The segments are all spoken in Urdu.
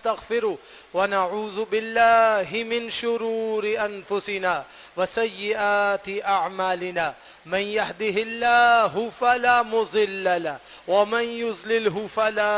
ونستغفره ونعوذ بالله من شرور أنفسنا وسيئات أعمالنا من يهده الله فلا مضل له ومن يضلله فلا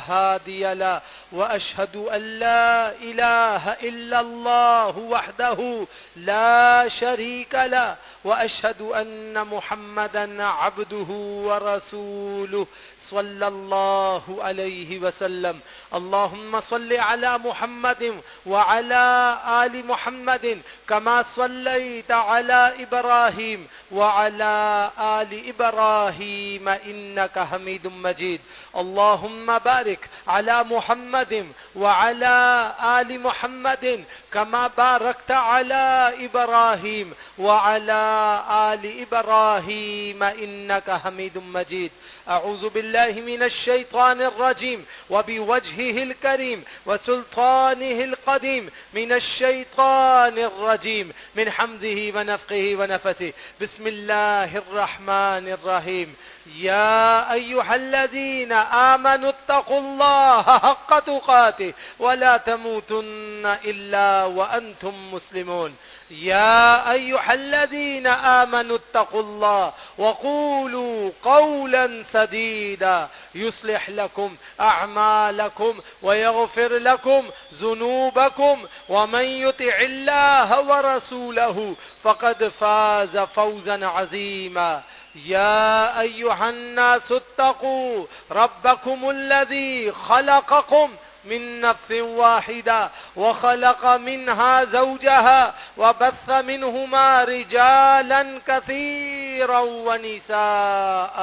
هادي له وأشهد أن لا إله إلا الله وحده لا شريك له وأشهد أن محمدا عبده ورسوله صلى الله عليه وسلم اللهم صل على محمد وعلى آل محمد كما صليت على إبراهيم وعلى آل إبراهيم إنك حميد مجيد اللهم بارك على محمد وعلى آل محمد كما باركت على إبراهيم وعلى آل إبراهيم إنك حميد مجيد أعوذ بالله من الشيطان الرجيم وبوجهه الكريم وسلطانه القديم من الشيطان الرجيم من حمده ونفخه ونفثه بسم الله الرحمن الرحيم يا أيها الذين آمنوا اتقوا الله حق تقاته ولا تموتن إلا وأنتم مسلمون يا أيها الذين آمنوا اتقوا الله وقولوا قولا سديدا يصلح لكم أعمالكم ويغفر لكم ذنوبكم ومن يطع الله ورسوله فقد فاز فوزا عظيما يا أيها الناس اتقوا ربكم الذي خلقكم من نفس واحدة وخلق منها زوجها وبث منهما رجالا كثيرا ونساء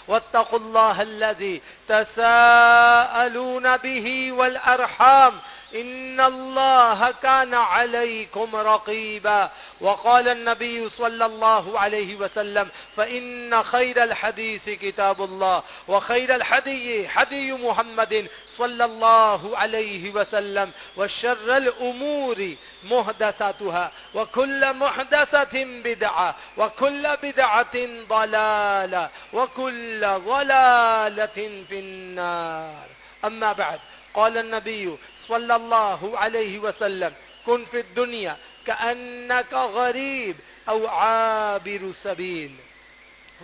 واتقوا الله الذي تساءلون به والأرحام إن الله كان عليكم رقيبا وقال النبي صلى الله عليه وسلم فإن خير الحديث كتاب الله وخير الحدي حدي محمد صلى الله عليه وسلم وشر الأمور محدثاتها وكل محدثة بدعة وكل بدعة ضلالة وكل ضلالة في النار أما بعد قال النبي صلى الله عليه وسلم كن في الدنيا كأنك غريب أو عابر سبيل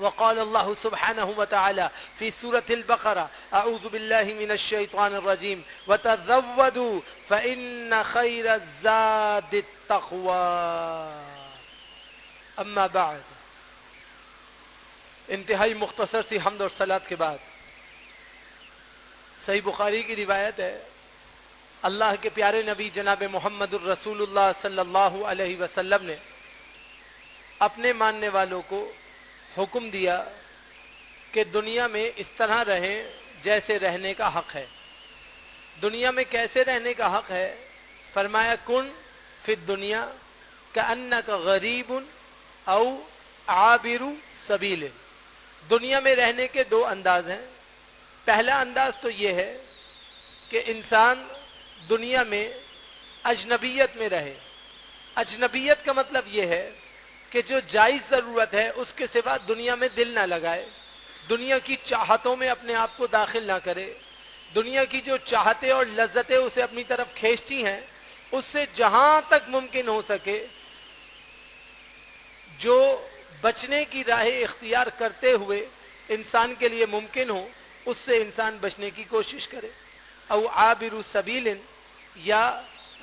وقال الله سبحانه وتعالى في سورة البقرة أعوذ بالله من الشيطان الرجيم وتزودوا فإن خير الزاد التقوى أما بعد انتہائی مختصر سی حمد اور صلوات کے بعد صحیح بخاری کی روایت ہے اللہ کے پیارے نبی جناب محمد الرسول اللہ صلی اللہ علیہ وسلم نے اپنے ماننے والوں کو حکم دیا کہ دنیا میں اس طرح رہیں جیسے رہنے کا حق ہے. دنیا میں کیسے رہنے کا حق ہے؟ فرمایا کن فی الدنیا کأنک غریب او عابر سبیل. دنیا میں رہنے کے دو انداز ہیں. پہلا انداز تو یہ ہے کہ انسان دنیا میں اجنبیت میں رہے. اجنبیت کا مطلب یہ ہے کہ جو جائز ضرورت ہے اس کے سوا دنیا میں دل نہ لگائے, دنیا کی چاہتوں میں اپنے آپ کو داخل نہ کرے. دنیا کی جو چاہتے اور لذتیں اسے اپنی طرف کھینچتی ہیں اس سے جہاں تک ممکن ہو سکے جو بچنے کی راہ اختیار کرتے ہوئے انسان کے لیے ممکن ہو اس سے انسان بچنے کی کوشش کرے. او عابر سبیل, یا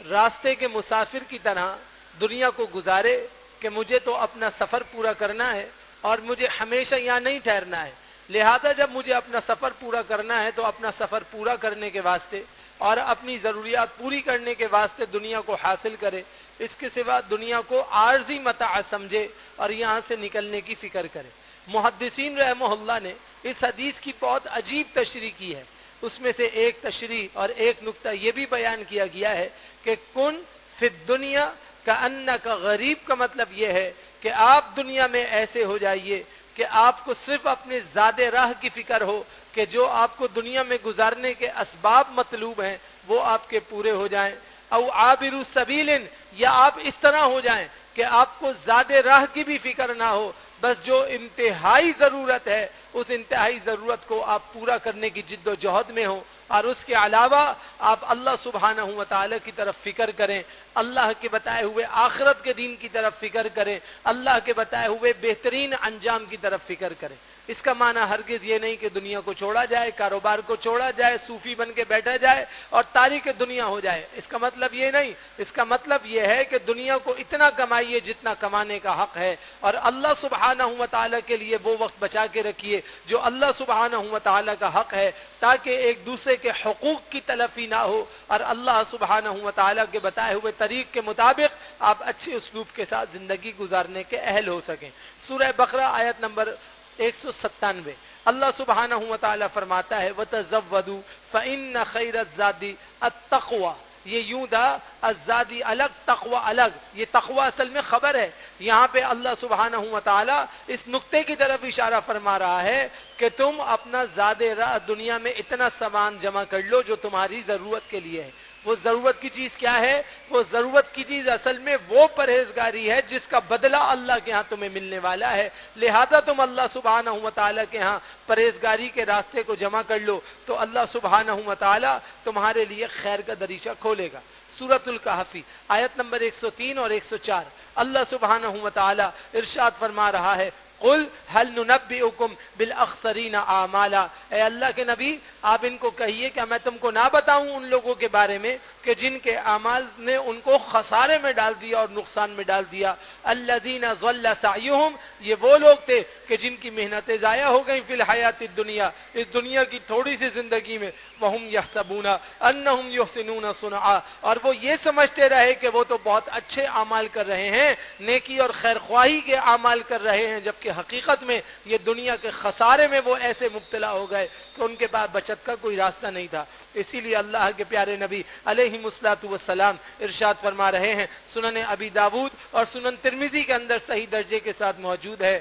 راستے کے مسافر کی طرح دنیا کو گزارے کہ مجھے تو اپنا سفر پورا کرنا ہے اور مجھے ہمیشہ یہاں نہیں ٹھہرنا ہے, لہذا جب مجھے اپنا سفر پورا کرنا ہے تو اپنا سفر پورا کرنے کے واسطے اور اپنی ضروریات پوری کرنے کے واسطے دنیا کو حاصل کرے. اس کے سوا دنیا کو عارضی متاع سمجھے اور یہاں سے نکلنے کی فکر کرے. محدثین رحمہ اللہ نے اس حدیث کی بہت عجیب تشریح کی ہے. اس میں سے ایک تشریح اور ایک نقطہ یہ بھی بیان کیا گیا ہے کہ کن فی الدنیا کأنک غریب کا مطلب یہ ہے کہ آپ دنیا میں ایسے ہو جائیے کہ آپ کو صرف اپنے زاد راہ کی فکر ہو کہ جو آپ کو دنیا میں گزارنے کے اسباب مطلوب ہیں وہ آپ کے پورے ہو جائیں. او عابر سبیل, یا آپ اس طرح ہو جائیں کہ آپ کو زاد راہ کی بھی فکر نہ ہو, بس جو انتہائی ضرورت ہے اس انتہائی ضرورت کو آپ پورا کرنے کی جد و جہد میں ہو اور اس کے علاوہ آپ اللہ سبحانہ و تعالی کی طرف فکر کریں، اللہ کے بتائے ہوئے آخرت کے دین کی طرف فکر کریں، اللہ کے بتائے ہوئے بہترین انجام کی طرف فکر کریں۔ اس کا معنی ہرگز یہ نہیں کہ دنیا کو چھوڑا جائے، کاروبار کو چھوڑا جائے، صوفی بن کے بیٹھا جائے اور تاریخ دنیا ہو جائے، اس کا مطلب یہ نہیں۔ اس کا مطلب یہ ہے کہ دنیا کو اتنا کمائیے جتنا کمانے کا حق ہے، اور اللہ سبحانہ و تعالیٰ کے لیے وہ وقت بچا کے رکھیے جو اللہ سبحانہ و تعالیٰ کا حق ہے، تاکہ ایک دوسرے کے حقوق کی تلفی نہ ہو، اور اللہ سبحانہ و تعالیٰ کے بتائے ہوئے طریق کے مطابق آپ اچھے اسلوب کے ساتھ زندگی گزارنے کے اہل ہو سکیں۔ سورہ بقرہ آیت نمبر 197، اللہ سبحانہ و تعالیٰ فرماتا ہے وَتَزَوَّدُوا فَإِنَّ خَيْرَ الزَّادِ التَّقْوَى۔ یہ یوں تھا، الزادی الگ تقوی الگ، یہ تقوی اصل میں خبر ہے۔ یہاں پہ اللہ سبحانہ و تعالیٰ اس نقطے کی طرف اشارہ فرما رہا ہے کہ تم اپنا زاد راہ دنیا میں اتنا سامان جمع کر لو جو تمہاری ضرورت کے لیے ہے۔ وہ ضرورت کی چیز کیا ہے؟ وہ ضرورت کی چیز اصل میں وہ پرہیزگاری ہے جس کا بدلہ اللہ کے ہاں تمہیں ملنے والا ہے، لہذا تم اللہ سبحانہ و تعالیٰ کے ہاں پرہیزگاری کے راستے کو جمع کر لو تو اللہ سبحانہ و تعالیٰ تمہارے لیے خیر کا دریچہ کھولے گا۔ سورۃ الکہف آیت نمبر 103 اور 104، اللہ سبحانہ و تعالیٰ ارشاد فرما رہا ہے قل هل ننبئکم بالاخسرین اعمالا، اے اللہ کے نبی آپ ان کو کہیے کہ میں تم کو نہ بتاؤں ان لوگوں کے بارے میں کہ جن کے اعمال نے ان کو خسارے میں ڈال دیا اور نقصان میں ڈال دیا۔ الذین ضل سعیہم، یہ وہ لوگ تھے کہ جن کی محنتیں ضائع ہو گئیں فی الحیات الدنیا، اس دنیا کی تھوڑی سی زندگی میں، وہم یحسبون انہم یحسنون صنعا، اور وہ یہ سمجھتے رہے کہ وہ تو بہت اچھے اعمال کر رہے ہیں، نیکی اور خیر خواہی کے اعمال کر رہے ہیں، جبکہ حقیقت میں یہ دنیا کے خسارے میں وہ ایسے مبتلا ہو گئے کہ ان کے پاس بچت کا کوئی راستہ نہیں تھا۔ اسی لیے اللہ کے پیارے نبی علیہ الصلوۃ والسلام ارشاد فرما رہے ہیں، سنن ابی داؤد اور سنن ترمذی کے اندر صحیح درجے کے ساتھ موجود ہے،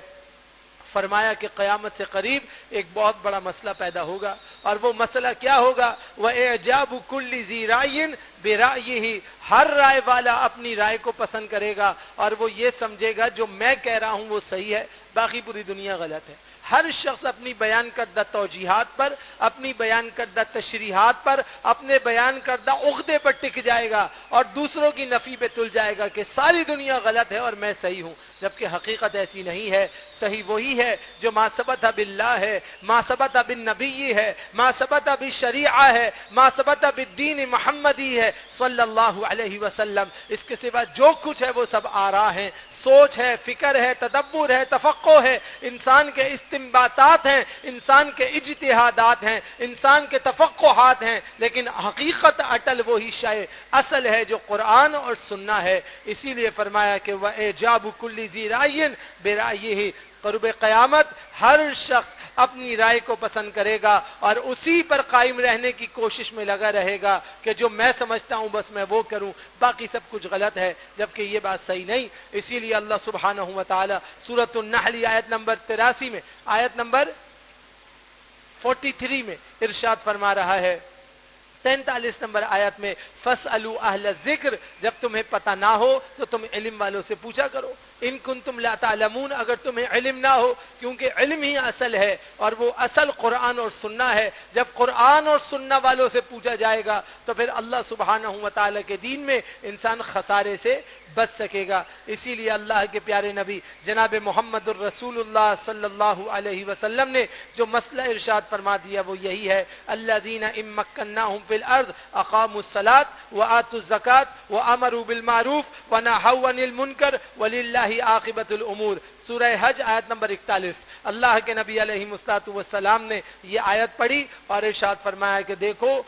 فرمایا کہ قیامت سے قریب ایک بہت بڑا مسئلہ پیدا ہوگا، اور وہ مسئلہ کیا ہوگا؟ وَإِعْجَابُ كُلِّ ذِي رَأْيٍ بِرَأْيِهِ، ہر رائے والا اپنی رائے کو پسند کرے گا اور وہ یہ سمجھے گا جو میں کہہ رہا ہوں وہ صحیح ہے، باقی پوری دنیا غلط ہے۔ ہر شخص اپنی بیان کردہ توجیحات پر، اپنی بیان کردہ تشریحات پر، اپنے بیان کردہ عقدے پر ٹک جائے گا اور دوسروں کی نفی پہ تل جائے گا کہ ساری دنیا غلط ہے اور میں صحیح ہوں، جبکہ حقیقت ایسی نہیں ہے۔ صحیح وہی ہے جو ما ثبت باللہ ہے، ما ثبت بالنبی ہے، ما ثبت بالشریعہ ہے، ما ثبت بالدین محمدی ہے صلی اللہ علیہ وسلم۔ اس کے سوا جو کچھ ہے وہ سب آراء ہیں، سوچ ہے، فکر ہے، تدبر ہے، تفقہ ہے، انسان کے استنباطات ہیں، انسان کے اجتہادات ہیں، انسان کے تفقہات ہیں، لیکن حقیقت اٹل وہی شے اصل ہے جو قرآن اور سنہ ہے۔ اسی لیے فرمایا کہ وَإِعْجَابُ كُلِّ ذِي رَأْيٍ بِرَأْيِهِ، قرب قیامت ہر شخص اپنی رائے کو پسند کرے گا اور اسی پر قائم رہنے کی کوشش میں لگا رہے گا کہ جو میں سمجھتا ہوں بس میں وہ کروں، باقی سب کچھ غلط ہے، جبکہ یہ بات صحیح نہیں۔ اسی لیے اللہ سبحانہ و تعالی سورۃ النحل آیت نمبر 83 میں، آیت نمبر 43 میں ارشاد فرما رہا ہے، 43 نمبر آیت میں فَاسْأَلُوا أَهْلَ الذِّكْرِ، جب تمہیں پتہ نہ ہو تو تم علم والوں سے پوچھا کرو، ان کنتم لا تعلمون، اگر تمہیں علم نہ ہو، کیونکہ علم ہی اصل ہے اور وہ اصل قرآن اور سنہ ہے۔ جب قرآن اور سنہ والوں سے پوچھا جائے گا تو پھر اللہ سبحانہ و تعالیٰ کے دین میں انسان خسارے سے بچ سکے گا۔ اسی لیے اللہ کے پیارے نبی جناب محمد الرسول اللہ صلی اللہ علیہ وسلم نے جو مسئلہ ارشاد فرما دیا وہ یہی ہے، الذین ان مکناہم فی الارض اقاموا الصلاۃ وآتوا الزکاۃ وامروا بالمعروف ونہوا عن المنکر وللہ عاقبۃ الامور۔ سورہ حج آیت نمبر 41، اللہ کے نبی علیہ الصلوۃ والسلام نے یہ آیت پڑھی اور ارشاد فرمایا کہ دیکھو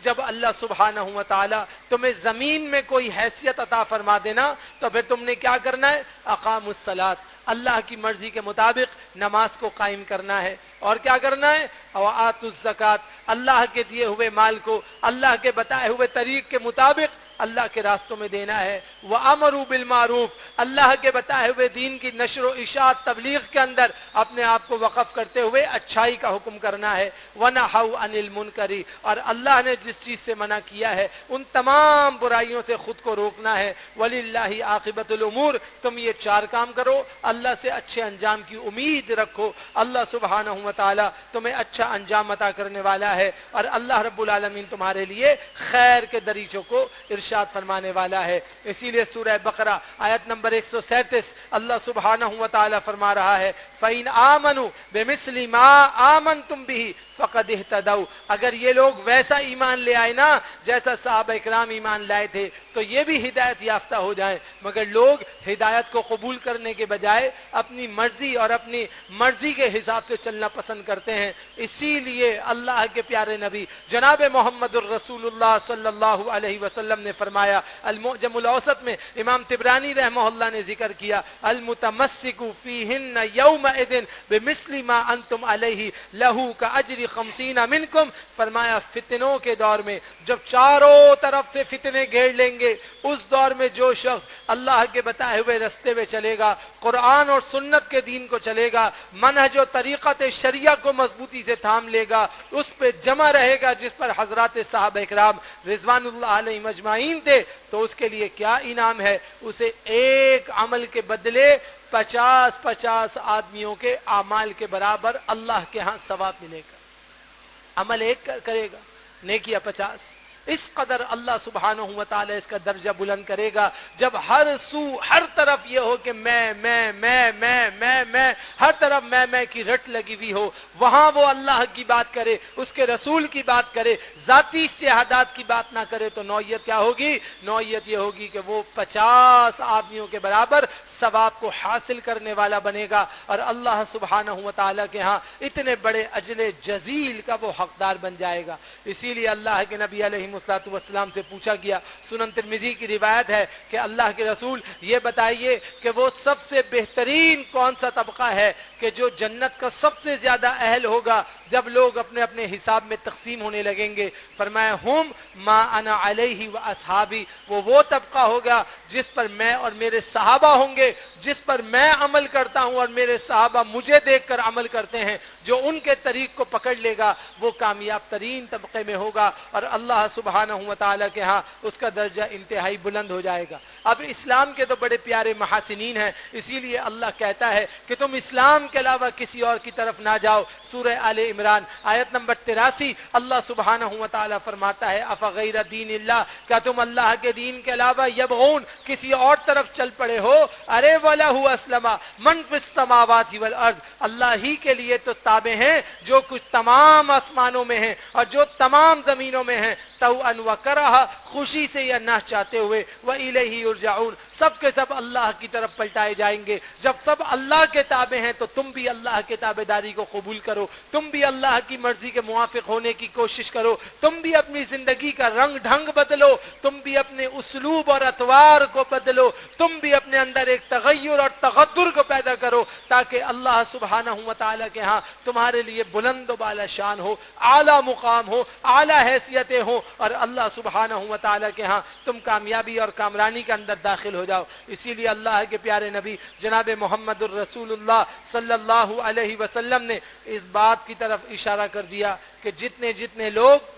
جب اللہ سبحانہ و تعالی تمہیں زمین میں کوئی حیثیت عطا فرما دینا تو پھر تم نے کیا کرنا ہے؟ اقام الصلاۃ، اللہ کی مرضی کے مطابق نماز کو قائم کرنا ہے، اور کیا کرنا ہے؟ وآتوا الزکاۃ، اللہ کے دیے ہوئے مال کو اللہ کے بتائے ہوئے طریق کے مطابق اللہ کے راستوں میں دینا ہے، وَأَمَرُوا بِالْمَعْرُوفِ، اللہ کے بتائے ہوئے دین کی نشر و اشاعت تبلیغ کے اندر اپنے آپ کو وقف کرتے ہوئے اچھائی کا حکم کرنا ہے، وَنَهَوْا عَنِ الْمُنْكَرِ، اور اللہ نے جس چیز سے منع کیا ہے ان تمام برائیوں سے خود کو روکنا ہے، وَلِلَّهِ عَاقِبَةُ الْأُمُورِ، تم یہ 4 کام کرو، اللہ سے اچھے انجام کی امید رکھو، اللہ سبحانہ و تعالی تمہیں اچھا انجام عطا کرنے والا ہے، اور اللہ رب العالمین تمہارے لیے خیر کے دریچوں کو ارشاد فرمانے والا ہے۔ اسی لیے سورہ بقرہ آیت نمبر 137 اللہ سبحانہ و تعالی فرما رہا ہے فَإِنْ آمَنُوا بِمِثْلِ مَا آمَنْتُمْ بِهِ فَقَدْ اهْتَدَوْا، اگر یہ لوگ ویسا ایمان لے آئے نا جیسا صحابہ اکرام ایمان لائے تھے تو یہ بھی ہدایت یافتہ ہو جائیں، مگر لوگ ہدایت کو قبول کرنے کے بجائے اپنی مرضی اور اپنی مرضی کے حساب سے چلنا پسند کرتے ہیں۔ اسی لیے اللہ کے پیارے نبی جناب محمد الرسول اللہ صلی اللہ علیہ وسلم نے فرمایا، المعجم الاوسط میں امام طبرانی رحمہ اللہ نے ذکر کیا، المتمسک فیہن یومئذ بمثل ما انتم علیہ لہو کاجر 50 منکم، فرمایا فتنوں کے دور میں جب چاروں طرف سے فتنے گھیر لیں گے، اس دور میں جو شخص اللہ کے بتائے ہوئے رستے میں چلے گا، قرآن اور سنت کے دین کو چلے گا، منہج و طریقت شریعہ کو مضبوطی سے تھام لے گا، اس پہ جمع رہے گا جس پر حضرات صحابہ اکرام رضوان اللہ علیہ مجمعین تھے، تو اس کے لیے کیا انعام ہے؟ اسے ایک عمل کے بدلے 50 آدمیوں کے اعمال کے برابر اللہ کے ہاں ثواب ملے گا۔ عمل ایک کرے گا، نیکیاں 50۔ اس قدر اللہ سبحانہ و تعالی اس کا درجہ بلند کرے گا جب ہر سو ہر طرف یہ ہو کہ میں ہر طرف میں کی رٹ لگی ہوئی ہو، وہاں وہ اللہ کی بات کرے، اس کے رسول کی بات کرے، ذاتی اجتہادات کی بات نہ کرے، تو نوعیت کیا ہوگی؟ نوعیت یہ ہوگی کہ وہ 50 آدمیوں کے برابر ثواب کو حاصل کرنے والا بنے گا، اور اللہ سبحانہ و تعالی کے ہاں اتنے بڑے اجر جزیل کا وہ حقدار بن جائے گا۔ اسی لیے اللہ کے نبی علیہ الصلوۃ والسلام سے پوچھا گیا، سنن ترمذی کی روایت ہے کہ اللہ کے رسول یہ بتائیے کہ وہ سب سے بہترین کون سا طبقہ ہے کہ جو جنت کا سب سے زیادہ اہل ہوگا جب لوگ اپنے اپنے حساب میں تقسیم ہونے لگیں گے؟ فرمایا ہم ما انا علیہ و اصحابی، وہ طبقہ ہوگا جس پر میں اور میرے صحابہ ہوں گے، جس پر میں عمل کرتا ہوں اور میرے صحابہ مجھے دیکھ کر عمل کرتے ہیں، جو ان کے طریق کو پکڑ لے گا وہ کامیاب ترین طبقے میں ہوگا، اور اللہ سبحانہ و تعالی کے ہاں اس کا درجہ انتہائی بلند ہو جائے گا۔ اب اسلام کے تو بڑے پیارے محاسنین ہیں، اسی لیے اللہ کہتا ہے کہ تم اسلام کے علاوہ کسی اور کی طرف نہ جاؤ۔ سورہ آل عمران آیت نمبر 83 اللہ سبحانہ و تعالی فرماتا ہے افغیر دین اللہ، کیا تم اللہ کے دین کے علاوہ یبغون کسی اور طرف چل پڑے ہو؟ ارے وَلَهُ أَسْلَمَ مَنْ فِي السَّمَاوَاتِ وَالْأَرْضِ، اللہ ہی کے لیے تو تابع ہیں جو کچھ تمام آسمانوں میں ہیں اور جو تمام زمینوں میں ہیں، طوعاً وکرہا، خوشی سے یا نہ چاہتے ہوئے، وَإِلَيْهِ يُرْجَعُونَ، سب کے سب اللہ کی طرف پلٹائے جائیں گے۔ جب سب اللہ کے تابع ہیں تو تم بھی اللہ کے تابعداری کو قبول کرو، تم بھی اللہ کی مرضی کے موافق ہونے کی کوشش کرو، تم بھی اپنی زندگی کا رنگ ڈھنگ بدلو، تم بھی اپنے اسلوب اور اطوار کو بدلو، تم بھی اپنے اندر ایک تغیر اور تغدر کو پیدا کرو، تاکہ اللہ سبحانہ و تعالی کے ہاں تمہارے لیے بلند و بالا شان ہو، اعلیٰ مقام ہو، اعلیٰ حیثیتیں ہوں، اور اللہ سبحانہ و تعالی کے ہاں تم کامیابی اور کامرانی کے اندر داخل ہو جاؤ۔ اسی لیے اللہ کے پیارے نبی جناب محمد الرسول اللہ صلی اللہ علیہ وسلم نے اس بات کی طرف اشارہ کر دیا کہ جتنے لوگ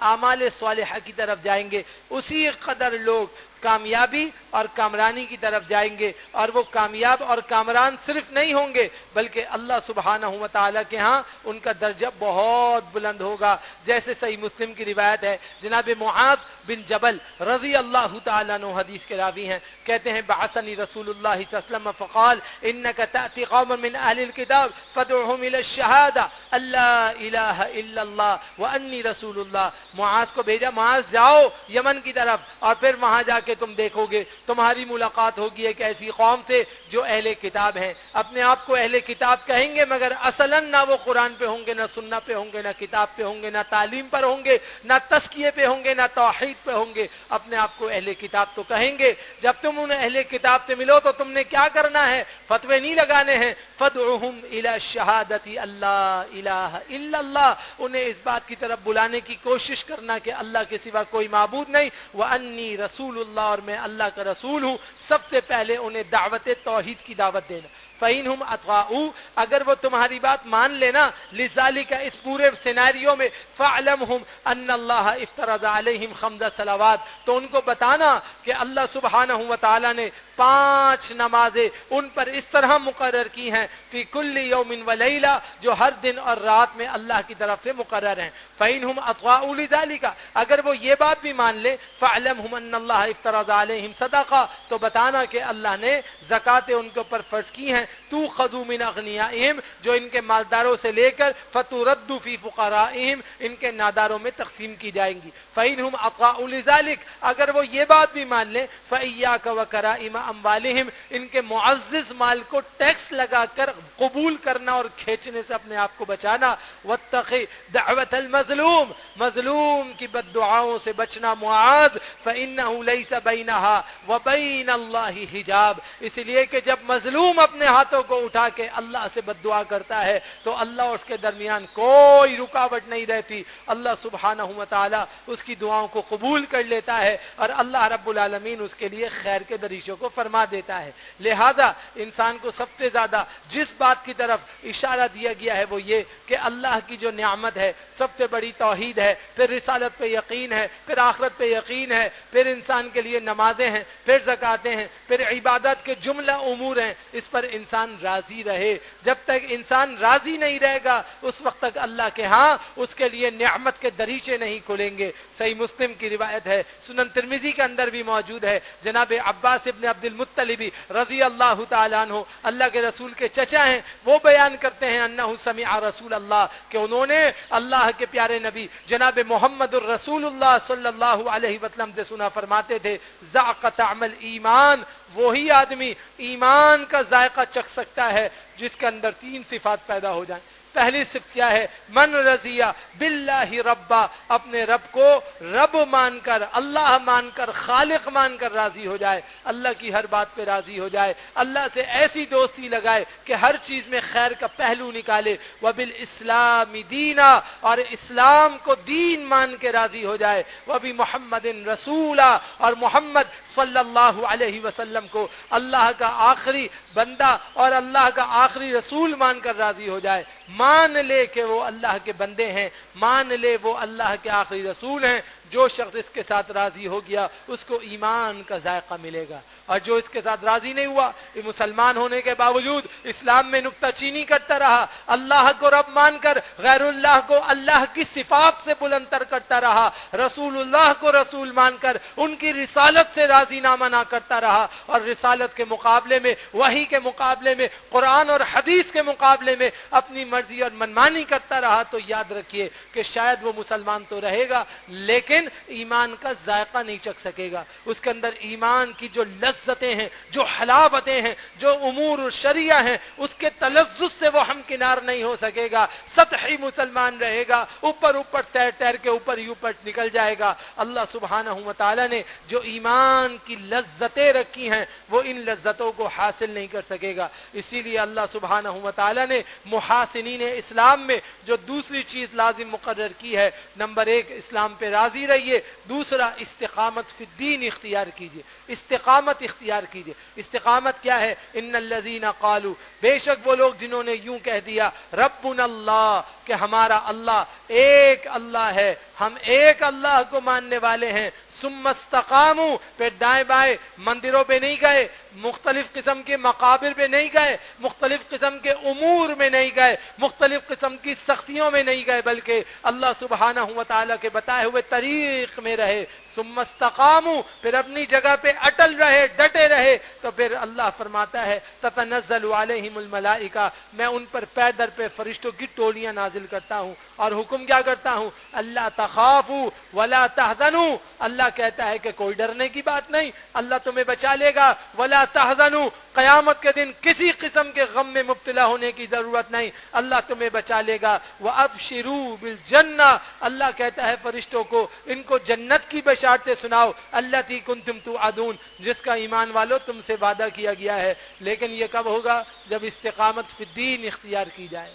اعمال صالحہ کی طرف جائیں گے اسی قدر لوگ کامیابی اور کامرانی کی طرف جائیں گے، اور وہ کامیاب اور کامران صرف نہیں ہوں گے بلکہ اللہ سبحانہ و تعالی کے ہاں ان کا درجہ بہت بلند ہوگا۔ جیسے صحیح مسلم کی روایت ہے، جناب معاذ بن جبل رضی اللہ تعالیٰ عنہ حدیث کے راوی ہیں، کہتے ہیں بعثنی رسول اللہ صلی اللہ علیہ وسلم فقال انک تأتی قوما من اہل الکتاب فادعوهم الى الشہادہ اللہ الہ الا اللہ وانی رسول اللہ، معاذ کو بھیجا، معاذ جاؤ یمن کی طرف اور پھر وہاں جا کے تم دیکھو گے تمہاری ملاقات ہوگی ایک ایسی قوم سے جو اہل کتاب ہیں، اپنے آپ کو اہل کتاب کہیں گے مگر اصلاً نہ وہ قرآن پہ ہوں گے، نہ سنت پہ ہوں گے، نہ کتاب پہ ہوں گے، نہ تعلیم پر ہوں گے، نہ تزکیے پہ ہوں گے، نہ توحید پہ ہوں گے، اپنے آپ کو اہل کتاب تو کہیں گے۔ جب تم انہیں اہل کتاب سے ملو تو تم نے کیا کرنا ہے؟ فتوے نہیں لگانے ہیں، فادعوہم الی الشہادۃ اللہ الہ الا اللہ، انہیں اس بات کی طرف بلانے کی کوشش کرنا کہ اللہ کے سوا کوئی معبود نہیں، وانی رسول اللہ اللہ اور میں اللہ کا رسول ہوں، سب سے پہلے انہیں دعوت توحید کی دعوت دینا. فَإِنْهُمْ أَطَاعُوا، اگر وہ تمہاری بات مان لینا، لذالک اس پورے سیناریو میں، فَاعْلَمْهُمْ أَنَّ اللَّهَ افترض عَلَيْهِمْ 5 صلوات، تو ان کو بتانا کہ اللہ سبحانہ و تعالی نے 5 نمازیں ان پر اس طرح مقرر کی ہیں، فی کل یوم و لیلہ، جو ہر دن اور رات میں اللہ کی طرف سے مقرر ہیں. فَإِنْهُمْ أَطَاعُوا لِذَلِكَ، اگر وہ یہ بات بھی مان لے، فَاعْلَمْهُمْ أَنَّ اللَّهَ افترض عَلَيْهِمْ صَدَقَةً، تو بتانا کہ اللہ نے زکاتیں ان کے اوپر فرض کی ہیں، تُؤْخَذُ مِنْ أَغْنِيَائِهِمْ، جو ان کے مالداروں سے لے کر، فَتُرَدُّ فِي فُقَرَائِهِمْ، ان کے ناداروں میں تقسیم کی جائیں گی. فَإِنْهُمْ أَطَاعُوا لِذَلِكَ، اگر وہ یہ بات بھی مان لیں، فَإِيَّاكَ وَكَرَائِمَ أَمْوَالِهِمْ، ان کے معزز مال کو ٹیکس لگا کر قبول کرنا اور کھینچنے سے اپنے آپ کو بچانا. وَاتَّقِ دعوت المظلوم، مظلوم کی بد دعاؤں سے بچنا معاذ، فَإِنَّهُ لَيْسَ بَيْنَهَا وَبَيْنَ اللَّهِ حجاب، اس لیے کہ جب مظلوم اپنے ہاتھوں کو اٹھا کے اللہ سے بد دعا کرتا ہے تو اللہ اور اس کے درمیان کوئی رکاوٹ نہیں رہتی، اللہ سبحانہ و تعالی اس کی دعاؤں کو قبول کر لیتا ہے اور اللہ رب العالمین اس کے لیے خیر کے دریچوں کو فرما دیتا ہے. لہذا انسان کو سب سے زیادہ جس بات کی طرف اشارہ دیا گیا ہے وہ یہ کہ اللہ کی جو نعمت ہے سب سے بڑی توحید ہے، پھر رسالت پہ یقین ہے، پھر آخرت پہ یقین ہے، پھر انسان کے لیے نمازیں ہیں، پھر زکاتیں ہیں، پھر عبادت کے جملہ امور ہیں. اس پر انسان راضی رہے. جب تک انسان راضی نہیں رہے گا اس وقت تک اللہ کے ہاں اس کے لیے نعمت کے دریچے نہیں کھلیں گے. صحیح مسلم کی روایت ہے، سنن ترمذی کے اندر بھی موجود ہے، جناب عباس ابن عبد المطلب رضی اللہ تعالیٰ عنہ، اللہ کے رسول کے چچا ہیں، وہ بیان کرتے ہیں انہ سمع رسول اللہ، کہ انہوں نے اللہ کے پیارے نبی جناب محمد الرسول اللہ صلی اللہ علیہ وسلم سے سنا، فرماتے تھے ذاق طعم الایمان، وہی آدمی ایمان کا ذائقہ چکھ سکتا ہے جس کے اندر 3 صفات پیدا ہو جائیں. پہلی صفت کیا ہے؟ من رضی باللہ ربا، اپنے رب کو رب مان کر، اللہ مان کر، خالق مان کر راضی ہو جائے، اللہ کی ہر بات پہ راضی ہو جائے، اللہ سے ایسی دوستی لگائے کہ ہر چیز میں خیر کا پہلو نکالے. وبالاسلام دینا، اور اسلام کو دین مان کے راضی ہو جائے. وبمحمد رسولا، اور محمد صلی اللہ علیہ وسلم کو اللہ کا آخری بندہ اور اللہ کا آخری رسول مان کر راضی ہو جائے. مان لے کہ وہ اللہ کے بندے ہیں، مان لے وہ اللہ کے آخری رسول ہیں. جو شخص اس کے ساتھ راضی ہو گیا اس کو ایمان کا ذائقہ ملے گا. اور جو اس کے ساتھ راضی نہیں ہوا، یہ مسلمان ہونے کے باوجود اسلام میں نکتہ چینی کرتا رہا، اللہ کو رب مان کر غیر اللہ کو اللہ کی صفات سے بلند تر کرتا رہا، رسول اللہ کو رسول مان کر ان کی رسالت سے راضی نامہ نہ کرتا رہا، اور رسالت کے مقابلے میں، وحی کے مقابلے میں، قرآن اور حدیث کے مقابلے میں اپنی مرضی اور منمانی کرتا رہا، تو یاد رکھیے کہ شاید وہ مسلمان تو رہے گا لیکن ایمان کا ذائقہ نہیں چکھ سکے گا. اس کے اندر ایمان کی جو لذتیں ہیں، جو حلاوتیں ہیں، جو امور شریعہ ہیں، اس کے تلذذ سے وہ ہمکنار نہیں ہو سکے گا. سطحی مسلمان رہے گا، اوپر اوپر تیر تیر کے اوپر ہی اوپر نکل جائے گا. اللہ سبحانہ و تعالی نے جو ایمان کی لذتیں رکھی ہیں وہ ان لذتوں کو حاصل نہیں کر سکے گا. اسی لیے اللہ سبحانہ و تعالی نے محاسنین اسلام میں جو دوسری چیز لازم مقرر کی ہے، نمبر 1 اسلام پہ راضی رہیے، دوسرا استقامت فی الدین اختیار کیجئے، استقامت اختیار کیجئے. استقامت کیا ہے؟ ان الذین قالوا، بے شک وہ لوگ جنہوں نے یوں کہہ دیا ربنا اللہ، کہ ہمارا اللہ ایک اللہ ہے، ہم ایک اللہ کو ماننے والے ہیں. ثم استقاموا، پھر دائیں بائیں مندروں پہ نہیں گئے، مختلف قسم کے مقابر پہ نہیں گئے، مختلف قسم کے امور میں نہیں گئے، مختلف قسم کی سختیوں میں نہیں گئے، بلکہ اللہ سبحانہ و تعالیٰ کے بتائے ہوئے طریق میں رہے. ثم استقاموا، پھر اپنی جگہ پہ اٹل رہے، ڈٹے رہے، تو پھر اللہ فرماتا ہے تتنزل علیہم الملائکہ، میں ان پر پے در پہ فرشتوں کی ٹولیاں نازل کرتا ہوں، اور حکم کیا کرتا ہوں؟ اللہ تخافوا ولا تحزنوا، اللہ کہتا ہے کہ کوئی ڈرنے کی بات نہیں، اللہ تمہیں بچا لے گا. ولا تحزنوا، قیامت کے دن کسی قسم کے غم میں مبتلا ہونے کی ضرورت نہیں، اللہ تمہیں بچا لے گا. وابشروا بالجنہ، اللہ کہتا ہے فرشتوں کو ان کو جنت کی بشارتیں سناؤ، التی کنتم توعدون، جس کا ایمان والو تم سے وعدہ کیا گیا ہے. لیکن یہ کب ہوگا؟ جب استقامت فی الدین اختیار کی جائے.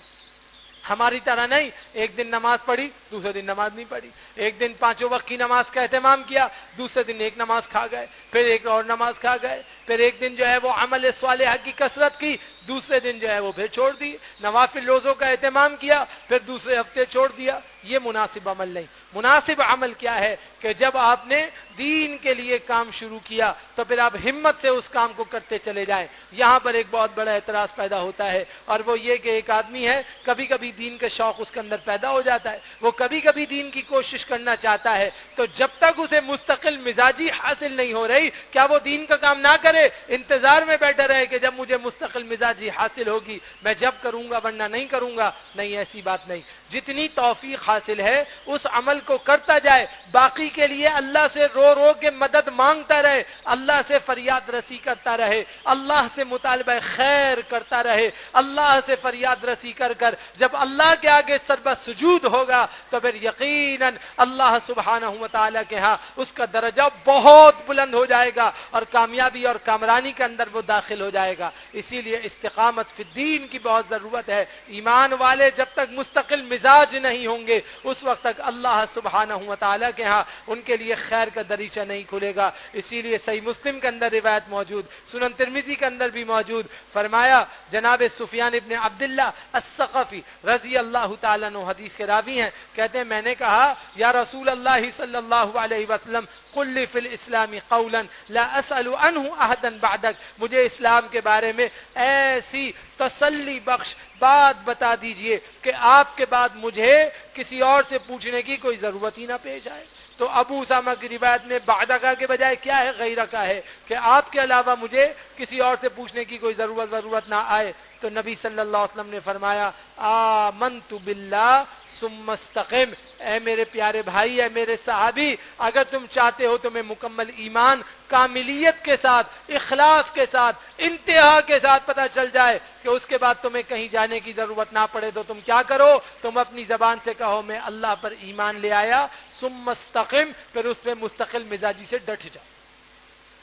ہماری طرح نہیں، ایک دن نماز پڑھی دوسرے دن نماز نہیں پڑھی، ایک دن پانچوں وقت کی نماز کا اہتمام کیا دوسرے دن ایک نماز کھا گئے، پھر ایک اور نماز کھا گئے، پھر ایک دن جو ہے وہ عمل صالحہ کی کثرت کی، دوسرے دن جو ہے وہ پھر چھوڑ دی، نوافل روزوں کا اہتمام کیا پھر دوسرے ہفتے چھوڑ دیا۔ یہ مناسب عمل نہیں۔ مناسب عمل کیا ہے کہ جب آپ نے دین کے لیے کام شروع کیا تو پھر آپ ہمت سے اس کام کو کرتے چلے جائیں۔ یہاں پر ایک بہت بڑا اعتراض پیدا ہوتا ہے، اور وہ یہ کہ ایک آدمی ہے کبھی کبھی دین کا شوق اس کے اندر پیدا ہو جاتا ہے، وہ کبھی کبھی دین کی کوشش کرنا چاہتا ہے، تو جب تک اسے مستقل مزاجی حاصل نہیں ہو رہی کیا وہ دین کا کام نہ کرے، انتظار میں بیٹھا رہے کہ جب مجھے مستقل مزاجی حاصل ہوگی میں جب کروں گا ورنہ نہیں کروں گا؟ نہیں، ایسی بات نہیں۔ جتنی توفیق حاصل ہے اس عمل کو کرتا جائے، باقی کے لیے اللہ سے رو رو کے مدد مانگتا رہے، اللہ سے فریاد رسی کرتا رہے، اللہ سے مطالبہ خیر کرتا رہے، اللہ سے فریاد رسی کر کر جب اللہ کے آگے سربہ سجود ہوگا تو پھر یقیناً اللہ سبحانہ و تعالی کے ہاں اس کا درجہ بہت بلند ہو جائے گا اور کامیابی اور کامرانی کے اندر وہ داخل ہو جائے گا۔ اسی لیے استقامت فی الدین کی بہت ضرورت ہے۔ ایمان والے جب تک مستقل مزاج نہیں ہوں گے اس وقت تک اللہ سبحانہ و تعالی کے ہاں ان کے لیے خیر کا دریچہ نہیں کھلے گا۔ اسی لیے صحیح مسلم کے اندر روایت موجود، سنن ترمذی کے اندر بھی موجود، فرمایا جناب سفیان ابن عبداللہ الثقفی رضی اللہ تعالیٰ عنہ حدیث کے راوی ہیں، کہتے ہیں میں نے کہا یا رسول اللہ صلی اللہ علیہ وسلم قل لی فی الاسلام قولا لا اسأل عنہ احدا بعدک، مجھے اسلام کے بارے میں ایسی تسلی بخش بات بتا دیجئے کہ آپ کے بعد مجھے کسی اور سے پوچھنے کی کوئی ضرورت ہی نہ پیش آئے۔ تو ابو اسامہ کی روایت میں بعدکا کے بجائے کیا ہے؟ غیرکا ہے، کہ آپ کے علاوہ مجھے کسی اور سے پوچھنے کی کوئی ضرورت نہ آئے۔ تو نبی صلی اللہ علیہ وسلم نے فرمایا آمنت باللہ ثم استقم، اے میرے پیارے بھائی، اے میرے صحابی، اگر تم چاہتے ہو تمہیں مکمل ایمان کاملیت کے ساتھ، اخلاص کے ساتھ، انتہا کے ساتھ پتہ چل جائے کہ اس کے بعد تمہیں کہیں جانے کی ضرورت نہ پڑے، تو تم کیا کرو؟ تم اپنی زبان سے کہو میں اللہ پر ایمان لے آیا، ثم استقم، پھر اس پہ مستقل مزاجی سے ڈٹ جاؤ،